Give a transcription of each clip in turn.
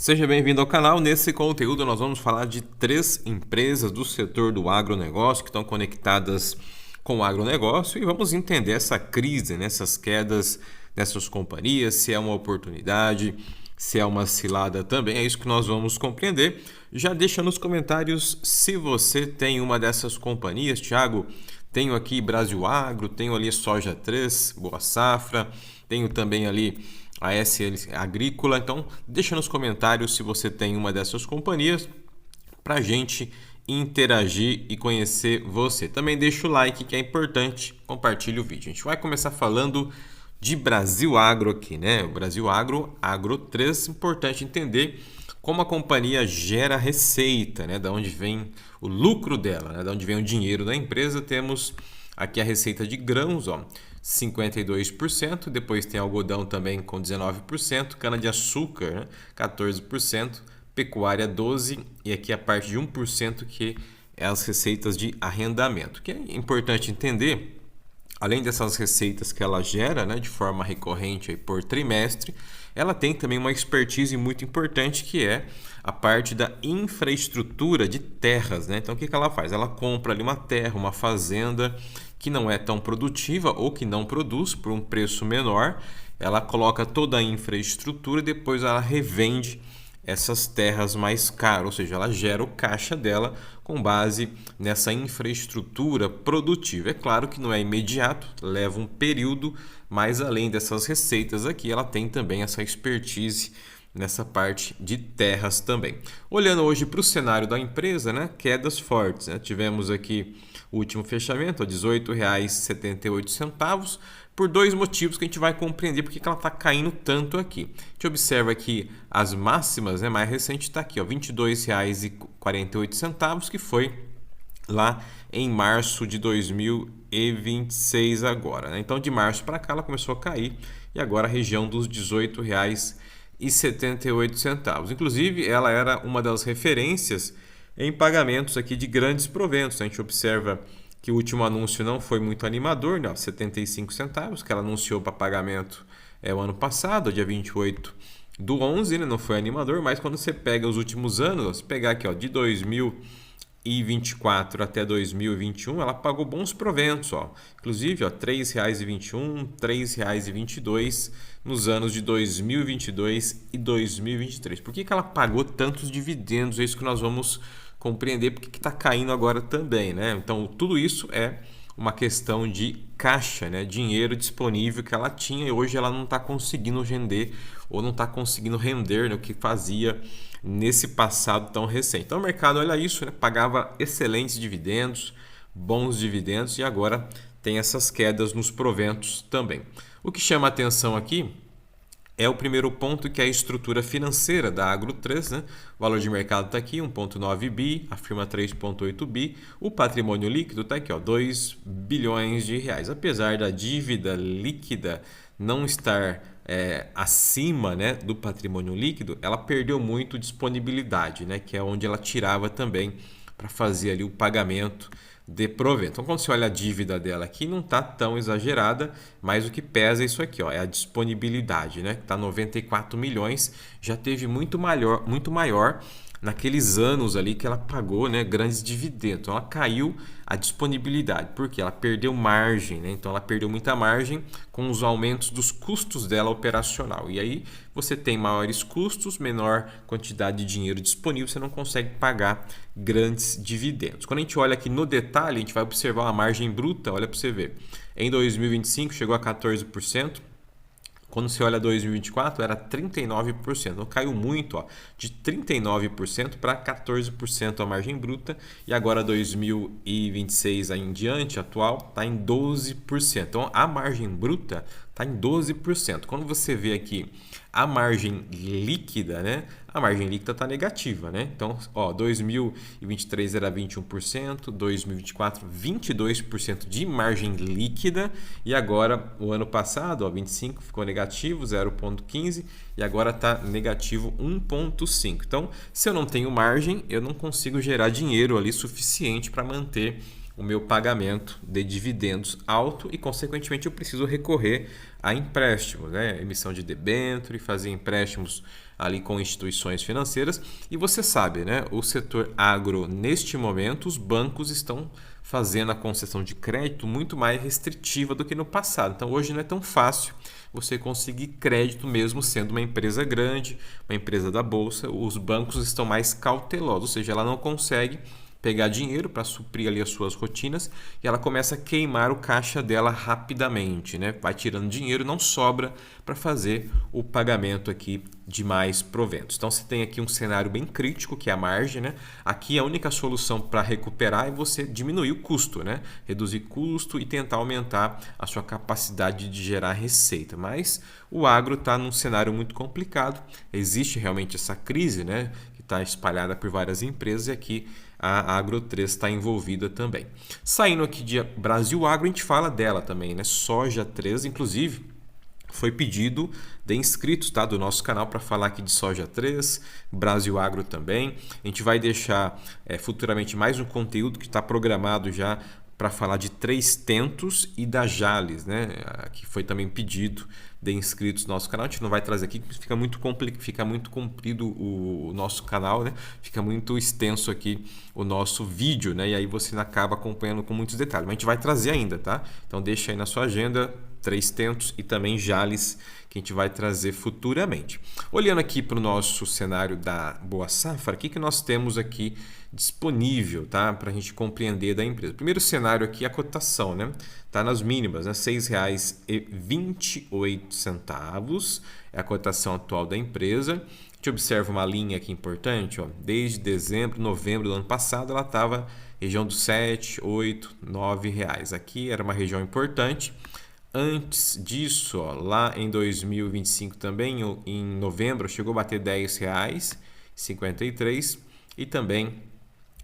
Seja bem-vindo ao canal. Nesse conteúdo nós vamos falar de 3 empresas do setor do agronegócio que estão conectadas com o agronegócio e vamos entender essa crise, essas quedas nessas companhias, se é uma oportunidade, se é uma cilada também. É isso que nós vamos compreender. Já deixa nos comentários se você tem uma dessas companhias. Thiago, tenho aqui Brasil Agro, tenho ali Soja 3, Boa Safra, tenho também ali a SL Agrícola. Então, deixa nos comentários se você tem uma dessas companhias para a gente interagir e conhecer você. Também deixa o like, que é importante, compartilhe o vídeo. A gente vai começar falando de Brasil Agro aqui, né? O Brasil Agro, Agro 3, importante entender como a companhia gera receita, né? Da onde vem o lucro dela, né? Da onde vem o dinheiro da empresa. Temos aqui a receita de grãos, ó, 52%, depois tem algodão também com 19%, cana-de-açúcar, né, 14%, pecuária 12% e aqui a parte de 1% que é as receitas de arrendamento. Que é importante entender, além dessas receitas que ela gera, né, de forma recorrente aí por trimestre, ela tem também uma expertise muito importante que é a parte da infraestrutura de terras, né? Então o que ela faz? Ela compra ali uma terra, uma fazenda que não é tão produtiva ou que não produz por um preço menor, ela coloca toda a infraestrutura e depois ela revende essas terras mais caras, ou seja, ela gera o caixa dela com base nessa infraestrutura produtiva. É claro que não é imediato, leva um período, mas além dessas receitas aqui, ela tem também essa expertise nessa parte de terras também. Olhando hoje para o cenário da empresa, né, quedas fortes, né? Tivemos aqui o último fechamento, R$ 18,78, por dois motivos que a gente vai compreender porque ela está caindo tanto aqui. A gente observa que as máximas, né, mais recente está aqui, R$ 22,48, que foi lá em março de 2026 agora, né? Então de março para cá ela começou a cair e agora a região dos R$ 18,78. Inclusive ela era uma das referências em pagamentos aqui de grandes proventos. A gente observa que o último anúncio não foi muito animador, né? 75 centavos, que ela anunciou para pagamento o ano passado, dia 28/11, né? Não foi animador, mas quando você pega os últimos anos, se pegar aqui, ó, de 2024 até 2021, ela pagou bons proventos, ó. Inclusive, ó, R$ 3,21, R$ 3,22 nos anos de 2022 e 2023. Por que ela pagou tantos dividendos? É isso que nós vamos compreender porque está caindo agora também, né? Então, tudo isso é uma questão de caixa, né? Dinheiro disponível que ela tinha e hoje ela não está conseguindo render ou não está conseguindo render, né, o que fazia nesse passado tão recente. Então, o mercado olha isso, né? Pagava excelentes dividendos, bons dividendos e agora tem essas quedas nos proventos também. O que chama a atenção aqui é o primeiro ponto, que é a estrutura financeira da Agro 3, né? O valor de mercado está aqui, 1,9 bi, a firma 3,8 bi. O patrimônio líquido está aqui, ó, 2 bilhões de reais. Apesar da dívida líquida não estar acima, né, do patrimônio líquido, ela perdeu muito disponibilidade, né, que é onde ela tirava também para fazer ali o pagamento de provento. Então, quando você olha a dívida dela aqui, não está tão exagerada, mas o que pesa é isso aqui, ó, é a disponibilidade, né? Está 94 milhões, já teve muito maior naqueles anos ali que ela pagou, né, grandes dividendos. Então, ela caiu a disponibilidade, porque ela perdeu margem, né? Então, ela perdeu muita margem com os aumentos dos custos dela operacional. E aí, você tem maiores custos, menor quantidade de dinheiro disponível, você não consegue pagar grandes dividendos. Quando a gente olha aqui no detalhe, a gente vai observar a margem bruta, olha para você ver. Em 2025 chegou a 14%. Quando você olha 2024, era 39%. Então, caiu muito, ó, de 39% para 14% a margem bruta. E agora 2026 em diante, atual, está em 12%. Então, a margem bruta está em 12%. Quando você vê aqui a margem líquida, né? A margem líquida está negativa, né? Então, ó, 2023 era 21%, 2024 22% de margem líquida e agora o ano passado, ó, 25 ficou negativo, 0,15 e agora está negativo 1,5. Então, se eu não tenho margem, eu não consigo gerar dinheiro ali suficiente para manter o meu pagamento de dividendos alto e, consequentemente, eu preciso recorrer a empréstimos, né? Emissão de debênture, fazer empréstimos ali com instituições financeiras. E você sabe, né? O setor agro, neste momento, os bancos estão fazendo a concessão de crédito muito mais restritiva do que no passado. Então, hoje não é tão fácil você conseguir crédito mesmo sendo uma empresa grande, uma empresa da bolsa. Os bancos estão mais cautelosos, ou seja, ela não consegue pegar dinheiro para suprir ali as suas rotinas e ela começa a queimar o caixa dela rapidamente, né? Vai tirando dinheiro, não sobra para fazer o pagamento aqui de mais proventos. Então você tem aqui um cenário bem crítico, que é a margem, né? Aqui a única solução para recuperar é você diminuir o custo, né? Reduzir custo e tentar aumentar a sua capacidade de gerar receita. Mas o agro está num cenário muito complicado. Existe realmente essa crise, né? Que está espalhada por várias empresas e aqui a Agro 3 está envolvida também. Saindo aqui de Brasil Agro, a gente fala dela também, né? Soja 3, inclusive, foi pedido de inscritos, tá, do nosso canal para falar aqui de Soja 3, Brasil Agro também. A gente vai deixar futuramente mais um conteúdo que está programado já para falar de 3 tentos e da Jalles, né? Que foi também pedido de inscritos no nosso canal. A gente não vai trazer aqui, porque fica muito comprido o nosso canal, né? Fica muito extenso aqui o nosso vídeo, né? E aí você acaba acompanhando com muitos detalhes. Mas a gente vai trazer ainda, tá? Então deixa aí na sua agenda 3 tentos e também Jalles, que a gente vai trazer futuramente. Olhando aqui para o nosso cenário da Boa Safra, o que nós temos aqui disponível, tá? Para a gente compreender da empresa. Primeiro cenário aqui é a cotação, né? Tá nas mínimas, né? R$ 6,28 é a cotação atual da empresa. A gente observa uma linha aqui importante, ó. Desde dezembro, novembro do ano passado, ela estava região dos R$ 7, 8, 9 reais. Aqui era uma região importante. Antes disso, ó, lá em 2025 também, em novembro, chegou a bater R$ 10,53 e também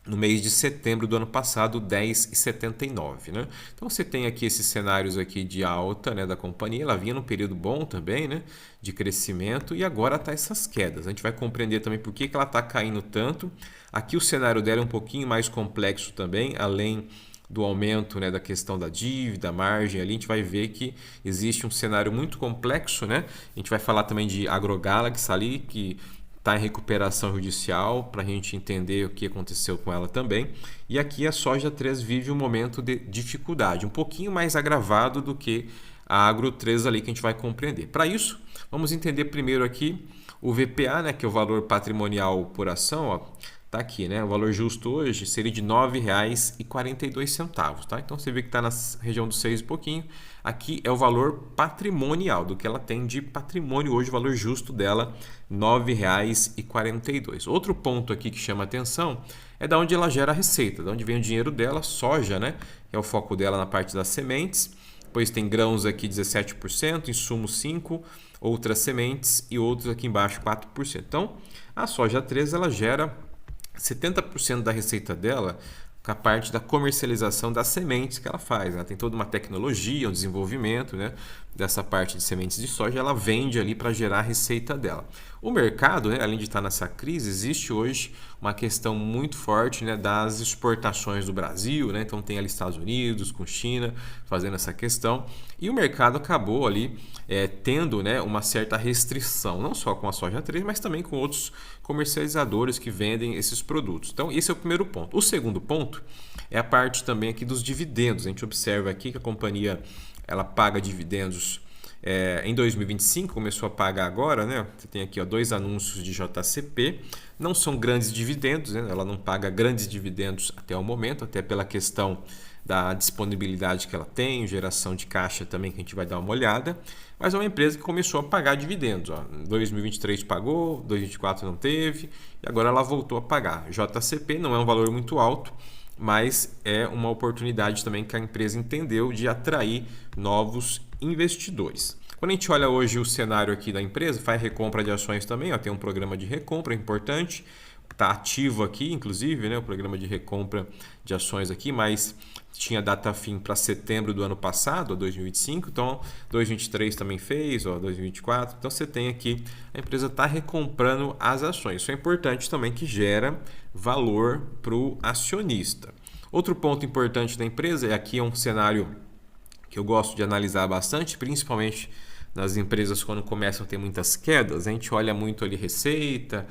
no mês de setembro do ano passado, R$ 10,79, né? Então você tem aqui esses cenários aqui de alta, né, da companhia. Ela vinha num período bom também, né, de crescimento, e agora está essas quedas. A gente vai compreender também por que ela está caindo tanto. Aqui o cenário dela é um pouquinho mais complexo também, além do aumento, né, da questão da dívida, margem ali, a gente vai ver que existe um cenário muito complexo, né? A gente vai falar também de AgroGalaxy ali, que está em recuperação judicial, para a gente entender o que aconteceu com ela também. E aqui a Soja 3 vive um momento de dificuldade, um pouquinho mais agravado do que a Agro 3 ali, que a gente vai compreender. Para isso, vamos entender primeiro aqui o VPA, né, que é o valor patrimonial por ação, ó. Tá aqui, né? O valor justo hoje seria de R$ 9,42, tá? Então você vê que está na região dos 6 e pouquinho. Aqui é o valor patrimonial, do que ela tem de patrimônio hoje, o valor justo dela, R$ 9,42. Outro ponto aqui que chama atenção é da onde ela gera a receita, de onde vem o dinheiro dela, soja, né? Que é o foco dela na parte das sementes. Depois tem grãos aqui 17%, insumos 5%, outras sementes e outros aqui embaixo 4%. Então, a Soja 3 ela gera 70% da receita dela com a parte da comercialização das sementes que ela faz. Ela tem toda uma tecnologia, um desenvolvimento, né, dessa parte de sementes de soja. Ela vende ali para gerar a receita dela. O mercado, né, além de estar nessa crise, existe hoje uma questão muito forte, né, das exportações do Brasil, né? Então tem ali Estados Unidos com China fazendo essa questão. E o mercado acabou ali tendo, né, uma certa restrição, não só com a Soja 3, mas também com outros comercializadores que vendem esses produtos. Então esse é o primeiro ponto. O segundo ponto é a parte também aqui dos dividendos. A gente observa aqui que a companhia ela paga dividendos em 2025, começou a pagar agora, né? Você tem aqui, ó, 2 anúncios de JCP, não são grandes dividendos, né? Ela não paga grandes dividendos até o momento, até pela questão da disponibilidade que ela tem, geração de caixa também, que a gente vai dar uma olhada, mas é uma empresa que começou a pagar dividendos. Ó. Em 2023 pagou, 2024 não teve, e agora ela voltou a pagar. JCP não é um valor muito alto, mas é uma oportunidade também que a empresa entendeu de atrair novos investidores. Quando a gente olha hoje o cenário aqui da empresa, faz recompra de ações também, ó, tem um programa de recompra importante, está ativo aqui, inclusive, né, o programa de recompra de ações aqui, mas tinha data fim para setembro do ano passado, 2025, então 2023 também fez, 2024, então você tem aqui, a empresa está recomprando as ações. Isso é importante também, que gera valor para o acionista. Outro ponto importante da empresa, e aqui é um cenário que eu gosto de analisar bastante, principalmente nas empresas quando começam a ter muitas quedas, a gente olha muito ali receita,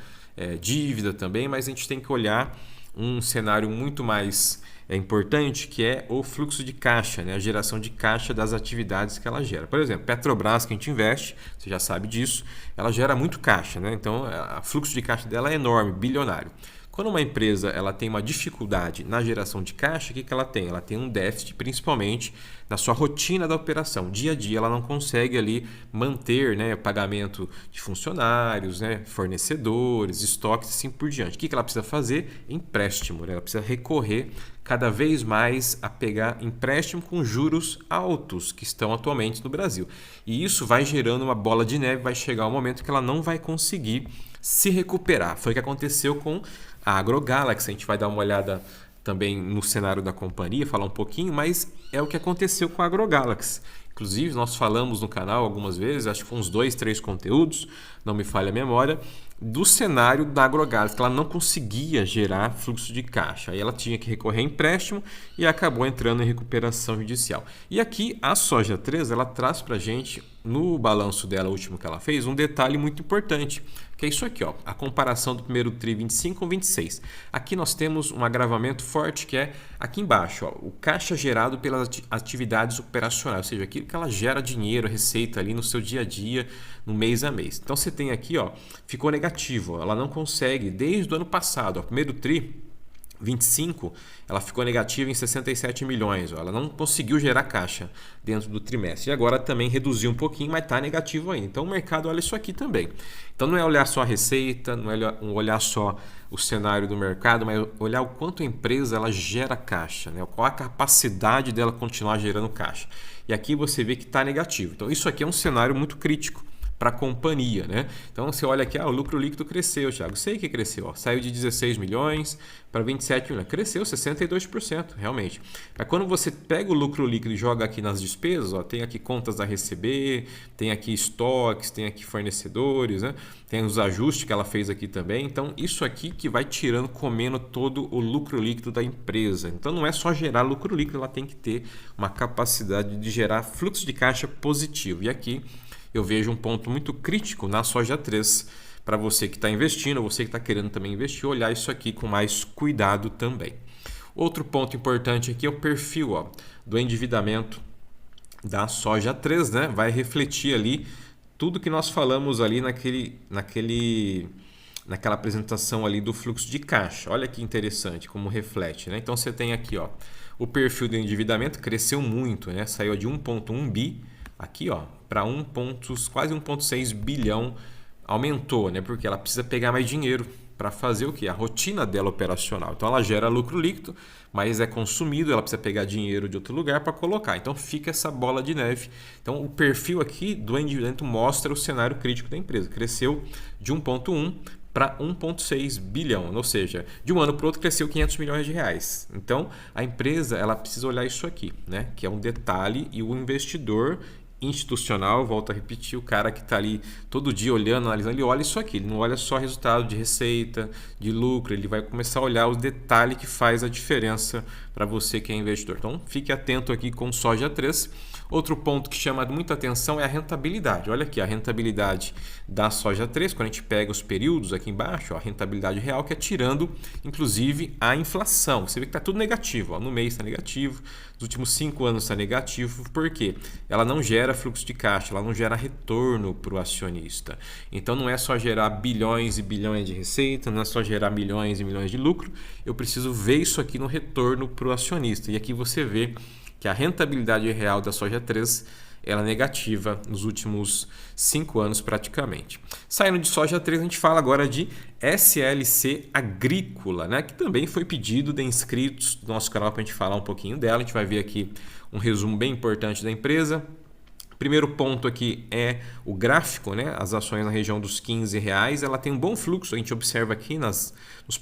dívida também, mas a gente tem que olhar um cenário muito mais importante, que é o fluxo de caixa, né? A geração de caixa das atividades que ela gera. Por exemplo, Petrobras, que a gente investe, você já sabe disso, ela gera muito caixa, né? Então, o fluxo de caixa dela é enorme, bilionário. Quando uma empresa ela tem uma dificuldade na geração de caixa, o que ela tem? Ela tem um déficit principalmente na sua rotina da operação. Dia a dia ela não consegue ali manter, né, pagamento de funcionários, né, fornecedores, estoques e assim por diante. O que ela precisa fazer? Empréstimo. Né? Ela precisa recorrer cada vez mais a pegar empréstimo com juros altos que estão atualmente no Brasil. E isso vai gerando uma bola de neve, vai chegar um momento que ela não vai conseguir se recuperar. Foi o que aconteceu com a AgroGalaxy. A gente vai dar uma olhada também no cenário da companhia, falar um pouquinho, mas é o que aconteceu com a AgroGalaxy. Inclusive, nós falamos no canal algumas vezes, acho que foi uns 2, 3 conteúdos, não me falha a memória, do cenário da AgroGalaxy, que ela não conseguia gerar fluxo de caixa. Aí ela tinha que recorrer a empréstimo e acabou entrando em recuperação judicial. E aqui a Soja 3, ela traz para a gente, no balanço dela, o último que ela fez, um detalhe muito importante, que é isso aqui, ó, a comparação do primeiro TRI 25 com 26. Aqui nós temos um agravamento forte, que é aqui embaixo, ó, o caixa gerado pelas atividades operacionais, ou seja, aquilo que ela gera dinheiro, receita ali no seu dia a dia, no mês a mês. Então você tem aqui, ó, ficou negativo, ó, ela não consegue, desde o ano passado, ó, primeiro TRI 25, ela ficou negativa em 67 milhões. Ela não conseguiu gerar caixa dentro do trimestre. E agora também reduziu um pouquinho, mas está negativo ainda. Então o mercado olha isso aqui também. Então não é olhar só a receita, não é olhar só o cenário do mercado, mas olhar o quanto a empresa ela gera caixa, né? Qual a capacidade dela continuar gerando caixa. E aqui você vê que está negativo. Então isso aqui é um cenário muito crítico para a companhia, né? Então você olha aqui, o lucro líquido cresceu, Thiago. Sei que cresceu, ó. Saiu de 16 milhões para 27 milhões. Cresceu 62%, realmente. Mas quando você pega o lucro líquido e joga aqui nas despesas, ó, tem aqui contas a receber, tem aqui estoques, tem aqui fornecedores, né? Tem os ajustes que ela fez aqui também. Então isso aqui que vai tirando, comendo todo o lucro líquido da empresa. Então não é só gerar lucro líquido, ela tem que ter uma capacidade de gerar fluxo de caixa positivo. E aqui eu vejo um ponto muito crítico na Soja 3 para você que está investindo, você que está querendo também investir, olhar isso aqui com mais cuidado também. Outro ponto importante aqui é o perfil, ó, do endividamento da Soja 3, né? Vai refletir ali tudo que nós falamos ali naquela apresentação ali do fluxo de caixa. Olha que interessante como reflete, né? Então você tem aqui, ó, o perfil do endividamento cresceu muito, né? Saiu de 1,1 bi aqui, ó, para quase 1,6 bilhão, aumentou, né? Porque ela precisa pegar mais dinheiro para fazer o que? A rotina dela operacional. Então ela gera lucro líquido, mas é consumido, ela precisa pegar dinheiro de outro lugar para colocar. Então fica essa bola de neve. Então o perfil aqui do endividamento mostra o cenário crítico da empresa. Cresceu de 1,1 para 1,6 bilhão, ou seja, de um ano para o outro cresceu 500 milhões de reais. Então a empresa ela precisa olhar isso aqui, né? Que é um detalhe, e o investidor institucional, volto a repetir, o cara que está ali todo dia olhando, analisando, ele olha isso aqui, ele não olha só resultado de receita, de lucro, ele vai começar a olhar os detalhes que faz a diferença para você que é investidor. Então fique atento aqui com Soja 3. Outro ponto que chama muita atenção é a rentabilidade. Olha aqui a rentabilidade da Soja 3, quando a gente pega os períodos aqui embaixo, ó, a rentabilidade real, que é tirando inclusive a inflação. Você vê que está tudo negativo, ó, no mês está negativo, nos últimos 5 anos está negativo. Por quê? Ela não gera fluxo de caixa, ela não gera retorno para o acionista. Então não é só gerar bilhões e bilhões de receita, não é só gerar milhões e milhões de lucro, eu preciso ver isso aqui no retorno para o acionista. E aqui você vê que a rentabilidade real da Soja 3 ela é negativa nos últimos 5 anos praticamente. Saindo de Soja 3, a gente fala agora de SLC Agrícola, né? Que também foi pedido de inscritos do nosso canal para a gente falar um pouquinho dela. A gente vai ver aqui um resumo bem importante da empresa. Primeiro ponto aqui é o gráfico, né? As ações na região dos R$15, ela tem um bom fluxo, a gente observa aqui nos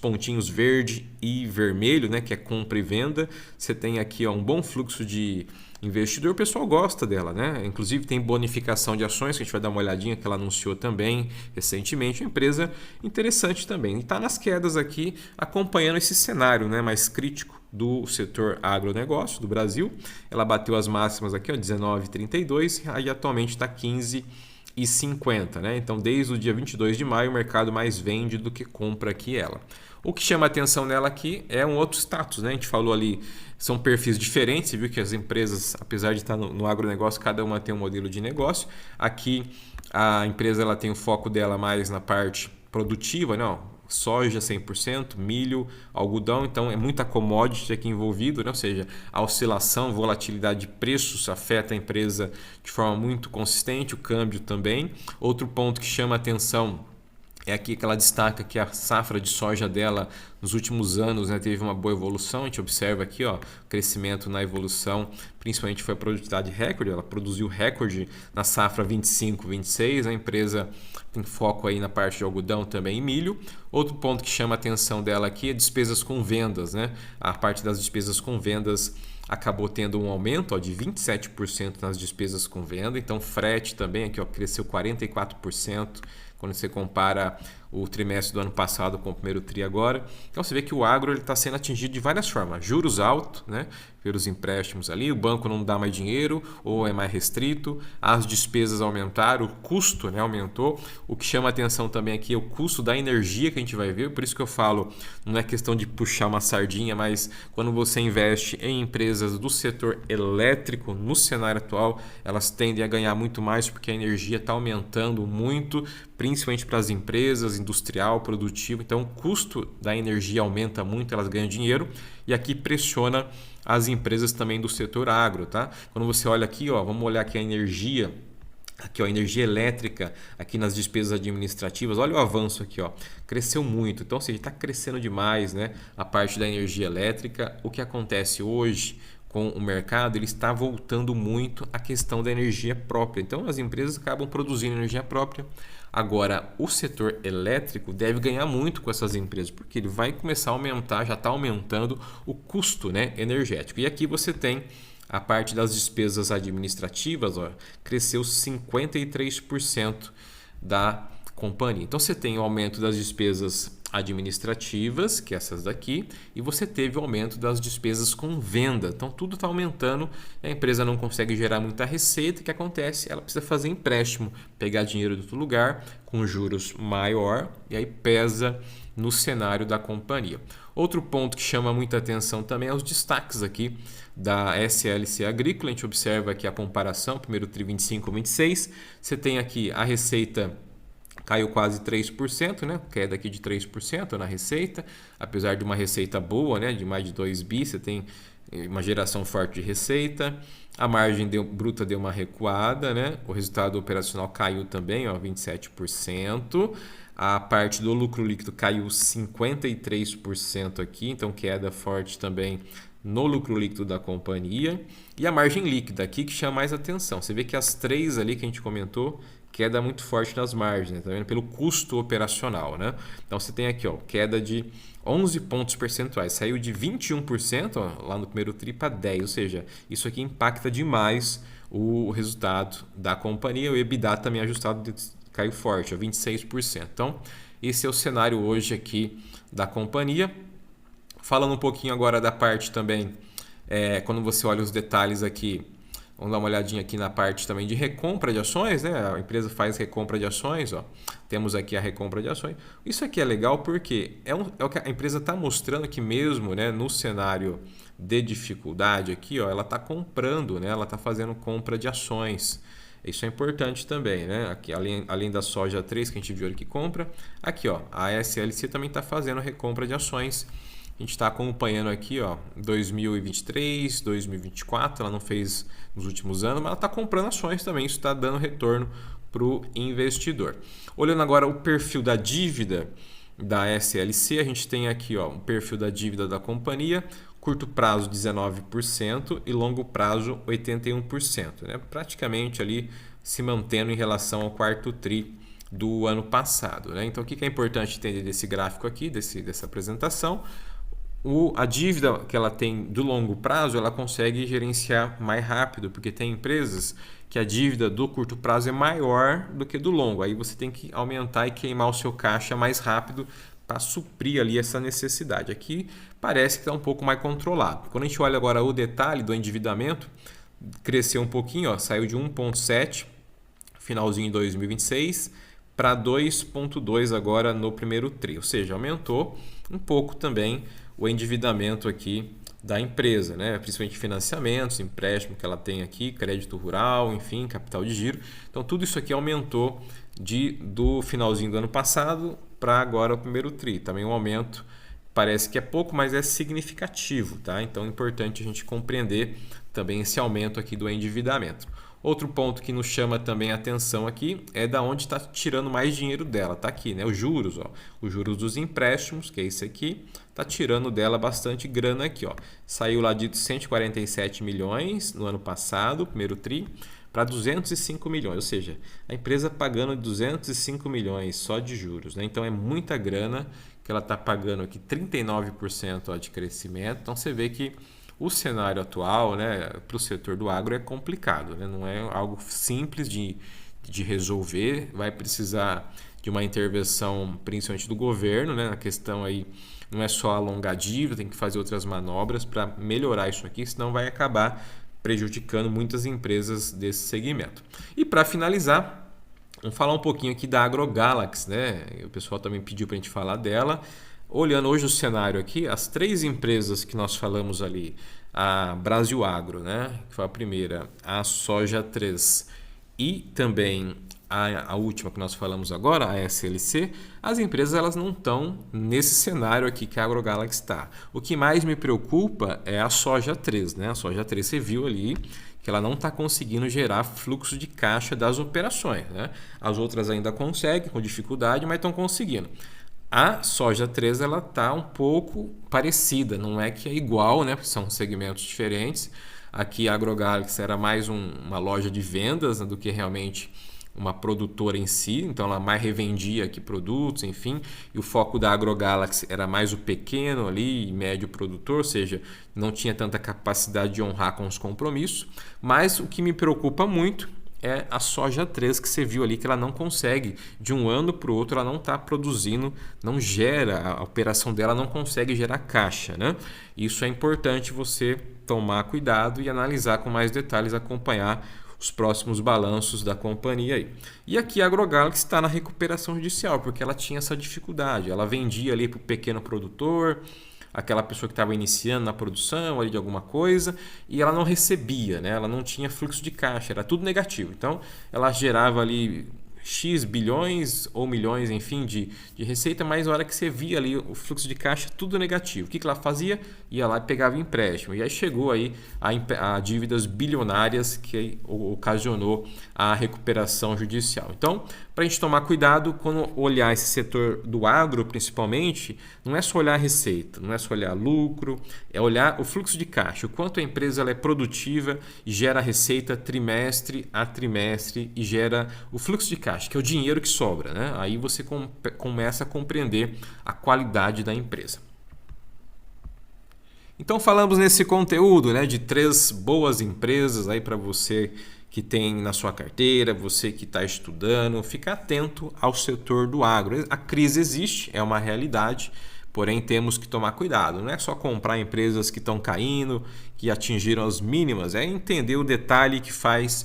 pontinhos verde e vermelho, né? Que é compra e venda. Você tem aqui, ó, um bom fluxo de investidor, o pessoal gosta dela, né? Inclusive tem bonificação de ações, que a gente vai dar uma olhadinha, que ela anunciou também recentemente, uma empresa interessante também. E está nas quedas aqui, acompanhando esse cenário, né? Mais crítico do setor agronegócio do Brasil. Ela bateu as máximas aqui, ó, 19,32 e atualmente está 15,50, né? Então, desde o dia 22 de maio, o mercado mais vende do que compra aqui ela. O que chama a atenção nela aqui é um outro status, né? A gente falou ali, são perfis diferentes, você viu que as empresas, apesar de estar no agronegócio, cada uma tem um modelo de negócio. Aqui, a empresa ela tem o foco dela mais na parte produtiva, né? Soja 100%, milho, algodão, então é muita commodity aqui envolvido, né? Ou seja, a oscilação, volatilidade de preços afeta a empresa de forma muito consistente, o câmbio também. Outro ponto que chama a atenção é aqui que ela destaca que a safra de soja dela nos últimos anos, né, teve uma boa evolução. A gente observa aqui, ó, o crescimento na evolução, principalmente foi a produtividade recorde. Ela produziu recorde na safra 25-26. A empresa tem foco aí na parte de algodão também e milho. Outro ponto que chama a atenção dela aqui é despesas com vendas, né? A parte das despesas com vendas acabou tendo um aumento, ó, de 27% nas despesas com venda. Então, frete também aqui, ó, cresceu 44%. Quando você compara o trimestre do ano passado com o primeiro tri agora. Então você vê que o agro está sendo atingido de várias formas. Juros altos, né, pelos empréstimos ali, o banco não dá mais dinheiro ou é mais restrito, as despesas aumentaram, o custo, né, aumentou. O que chama a atenção também aqui é o custo da energia que a gente vai ver, por isso que eu falo, não é questão de puxar uma sardinha, mas quando você investe em empresas do setor elétrico, no cenário atual, elas tendem a ganhar muito mais porque a energia está aumentando muito, principalmente para as empresas, industrial, produtivo. Então, o custo da energia aumenta muito, elas ganham dinheiro e aqui pressiona as empresas também do setor agro, tá? Quando você olha aqui, ó, vamos olhar aqui a energia, aqui, ó, energia elétrica, aqui nas despesas administrativas, olha o avanço aqui, ó, cresceu muito. Então, ou seja, está crescendo demais, né, a parte da energia elétrica. O que acontece hoje com o mercado, ele está voltando muito à questão da energia própria. Então, as empresas acabam produzindo energia própria. Agora, o setor elétrico deve ganhar muito com essas empresas, porque ele vai começar a aumentar, já está aumentando o custo, né, energético. E aqui você tem a parte das despesas administrativas, ó, cresceu 53% da companhia. Então, você tem o aumento das despesas administrativas, que é essas daqui, e você teve o aumento das despesas com venda. Então, tudo está aumentando, a empresa não consegue gerar muita receita. O que acontece? Ela precisa fazer empréstimo, pegar dinheiro de outro lugar, com juros maior, e aí pesa no cenário da companhia. Outro ponto que chama muita atenção também é os destaques aqui da SLC Agrícola. A gente observa aqui a comparação, primeiro tri 25-26, você tem aqui a receita caiu quase 3%, né? Queda aqui de 3% na receita, apesar de uma receita boa, né? De mais de 2 bi, você tem uma geração forte de receita. A margem bruta deu uma recuada, né? O resultado operacional caiu também, ó, 27%. A parte do lucro líquido caiu 53% aqui, então queda forte também no lucro líquido da companhia. E a margem líquida aqui que chama mais atenção. Você vê que as três ali que a gente comentou, queda muito forte nas margens, né? Tá vendo? Pelo custo operacional, né? Então você tem aqui, ó, queda de 11 pontos percentuais, saiu de 21%, ó, lá no primeiro tri para 10%, ou seja, isso aqui impacta demais o resultado da companhia. O EBITDA também ajustado caiu forte, ó, 26%. Então, esse é o cenário hoje aqui da companhia. Falando um pouquinho agora da parte também, quando você olha os detalhes aqui, vamos dar uma olhadinha aqui na parte também de recompra de ações, né? A empresa faz recompra de ações, ó. Temos aqui a recompra de ações. Isso aqui é legal porque é o que a empresa está mostrando que mesmo, né, no cenário de dificuldade aqui, ó, ela está comprando, né? Ela está fazendo compra de ações. Isso é importante também, né? Aqui, além da soja 3 que a gente viu ali que compra, aqui, ó, a SLC também está fazendo recompra de ações. A gente está acompanhando aqui, ó, 2023, 2024, ela não fez nos últimos anos, mas ela está comprando ações também, isso está dando retorno para o investidor. Olhando agora o perfil da dívida da SLC, a gente tem aqui, ó, o perfil da dívida da companhia, curto prazo 19% e longo prazo 81%, né? Praticamente ali se mantendo em relação ao quarto tri do ano passado, né? Então, o que é importante entender desse gráfico aqui, dessa apresentação? A dívida que ela tem do longo prazo, ela consegue gerenciar mais rápido, porque tem empresas que a dívida do curto prazo é maior do que do longo. Aí você tem que aumentar e queimar o seu caixa mais rápido para suprir ali essa necessidade. Aqui parece que está um pouco mais controlado. Quando a gente olha agora o detalhe do endividamento, cresceu um pouquinho, ó, saiu de 1,7 finalzinho de 2026 para 2,2 agora no primeiro tri, ou seja, aumentou um pouco também o endividamento aqui da empresa, né? Principalmente financiamentos, empréstimo que ela tem aqui, crédito rural, enfim, capital de giro. Então tudo isso aqui aumentou do finalzinho do ano passado para agora o primeiro tri. Também um aumento parece que é pouco, mas é significativo, tá? Então é importante a gente compreender também esse aumento aqui do endividamento. Outro ponto que nos chama também a atenção aqui é da onde está tirando mais dinheiro dela. Tá aqui, né? Os juros, ó. Os juros dos empréstimos, que é esse aqui, tá tirando dela bastante grana aqui, ó. Saiu lá de 147 milhões no ano passado, primeiro tri, para 205 milhões, ou seja, a empresa pagando 205 milhões só de juros, né? Então é muita grana que ela está pagando aqui, 39% ó, de crescimento. Então você vê que o cenário atual, né, para o setor do agro é complicado, né? Não é algo simples de resolver, vai precisar de uma intervenção principalmente do governo, né? A questão aí não é só alongar a dívida, tem que fazer outras manobras para melhorar isso aqui, senão vai acabar prejudicando muitas empresas desse segmento. E para finalizar, vamos falar um pouquinho aqui da AgroGalaxy, né? O pessoal também pediu para a gente falar dela. Olhando hoje o cenário aqui, as 3 empresas que nós falamos ali, a Brasil Agro, né, que foi a primeira, a Soja 3 e também a última que nós falamos agora, a SLC, as empresas elas não estão nesse cenário aqui que a AgroGalaxy está. O que mais me preocupa é a Soja 3, né? A Soja 3 você viu ali que ela não está conseguindo gerar fluxo de caixa das operações, né? As outras ainda conseguem com dificuldade, mas estão conseguindo. A Soja 3 ela está um pouco parecida, não é que é igual, né? São segmentos diferentes. Aqui a AgroGalaxy era mais uma loja de vendas, né, do que realmente uma produtora em si, então ela mais revendia aqui produtos, enfim, e o foco da AgroGalaxy era mais o pequeno ali, médio produtor, ou seja, não tinha tanta capacidade de honrar com os compromissos, mas o que me preocupa muito é a Soja 3, que você viu ali que ela não consegue, de um ano para o outro, ela não está produzindo, não gera, a operação dela não consegue gerar caixa, né? Isso é importante você tomar cuidado e analisar com mais detalhes, acompanhar os próximos balanços da companhia aí. E aqui a AgroGalaxy está na recuperação judicial, porque ela tinha essa dificuldade, ela vendia ali para o pequeno produtor, aquela pessoa que estava iniciando na produção ali de alguma coisa, e ela não recebia, né? Ela não tinha fluxo de caixa, era tudo negativo. Então, ela gerava ali X bilhões ou milhões, enfim, de receita, mas na hora que você via ali o fluxo de caixa, tudo negativo. O que ela fazia? Ia lá e pegava empréstimo. E aí chegou aí a dívidas bilionárias que ocasionou a recuperação judicial. Então, para a gente tomar cuidado, quando olhar esse setor do agro, principalmente, não é só olhar a receita, não é só olhar lucro, é olhar o fluxo de caixa, o quanto a empresa ela é produtiva e gera receita trimestre a trimestre e gera o fluxo de caixa, que é o dinheiro que sobra, né? Aí você começa a compreender a qualidade da empresa. Então falamos nesse conteúdo, né, de 3 boas empresas aí para você que tem na sua carteira, você que está estudando, fica atento ao setor do agro. A crise existe, é uma realidade, porém temos que tomar cuidado. Não é só comprar empresas que estão caindo, que atingiram as mínimas, é entender o detalhe que faz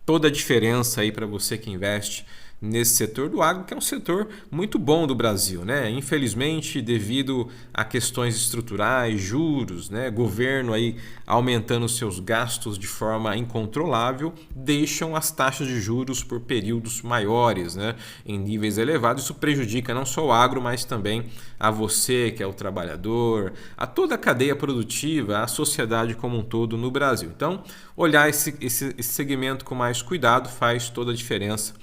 toda a diferença aí para você que investe nesse setor do agro, que é um setor muito bom do Brasil, né? Infelizmente, devido a questões estruturais, juros, né? Governo aí aumentando seus gastos de forma incontrolável, deixam as taxas de juros por períodos maiores, né? Em níveis elevados. Isso prejudica não só o agro, mas também a você, que é o trabalhador, a toda a cadeia produtiva, a sociedade como um todo no Brasil. Então, olhar esse segmento com mais cuidado faz toda a diferença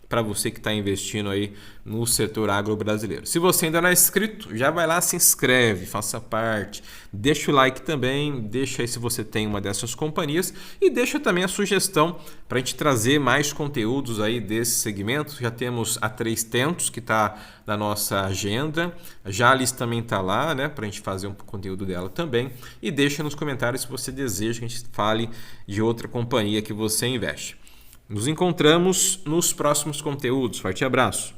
para você que está investindo aí no setor agro brasileiro. Se você ainda não é inscrito, já vai lá, se inscreve, faça parte, deixa o like também, deixa aí se você tem uma dessas companhias e deixa também a sugestão para a gente trazer mais conteúdos aí desse segmento. Já temos a 3 Tentos, que está na nossa agenda, a Jalles também está lá, né, para a gente fazer um conteúdo dela também, e deixa nos comentários se você deseja que a gente fale de outra companhia que você investe. Nos encontramos nos próximos conteúdos. Forte abraço!